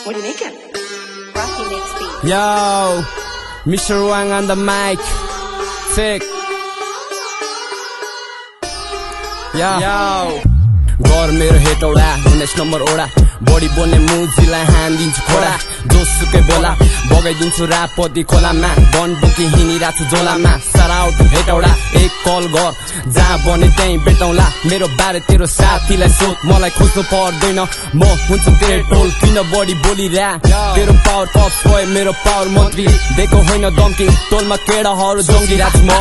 What are you making? Rocky makes beats. Yo, Mr. Wang on the mic. Sick. Yo. घर मेरो Hetauda 19 number ओडा body बोल्ने मुजीलाई हान्दिन्छु खोडा जोसुकै बोला बगाइदिन्छु रापति खोलामा गन बोकी हिँडिरहेको छु झोलामा सराउट हेटौडा एक कल गर जहाँ बने त्यहीँ भेटौँला मेरो बारे तेरो साथीलाई सोध मलाई खोज्नु पर्दैन म हुन्छु तेरो टोल किन बडी बोलिरा तेरो पावर कप्स भयो मेरो पावर मन्त्री दिएको होइन दम्की टोलमा केडाहरू जङ्गिरहेको छु म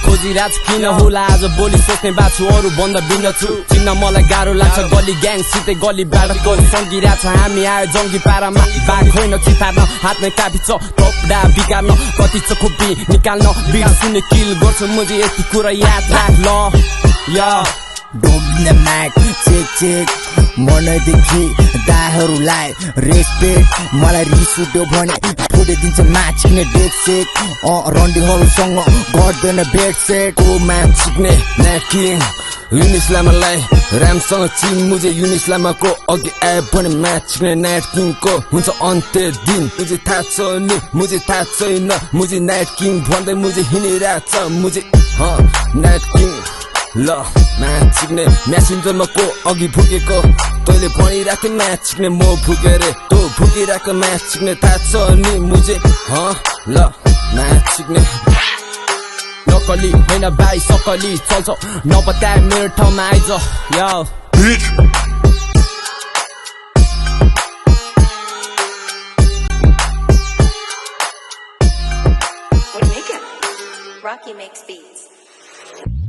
खोजिरहेको छु किन होला आज बोली सोच्ने बाछु अरू भन्दा भिन्न छु चिन्न मलाई गाह्रो लाग्छ गली ग्याङ सितै गलीबाट गली सङ्गिरहेको छ हामी आयो जङ्गी पारामा बाघ होइन चितार्न हातमै काफी छ टपडा बिगार्न कति छ खोपी निकाल्न बिट सुन्ने किल गर्छु मुझे यति कुरा याद राख ल या डोब्ने म्याक चेक चेक मनैदेखि दाहरूलाई रेस्पेक्ट मलाई रिस उठ्यो भने फुटिदिन्छ म्याच छिक्ने डेट सेक रन्डीहरूसँग गर्दैन बेट सेट को म्याच छिक्ने न्याकिङ युनिस्लामालाई ऱ्यामसँग चिन मुझे युनिस्लामाको अघि आयो भने म्याच छिक्ने नाइट किङको हुन्छ अन्त्य दिन मुझे थाहा छ नि मुझे थाहा छैन मुझे नाइट किङ भन्दै मुझे हिँडिरहेको छ मुझे नाइट किङ ल म्याच छिक्ने म्यासेन्जरमा को अघि भुकेको तैँले भनिराखे म्याच छिक्ने म भुके रे तँ भुकिरहेको म्याच छिक्ने थाहा छ नि मुझे ल म्याच छिक्ने नकली होइन भाइ सकली चल्छ नपत्याए मेरो ठाउँमा आइज यो Rocky makes beats.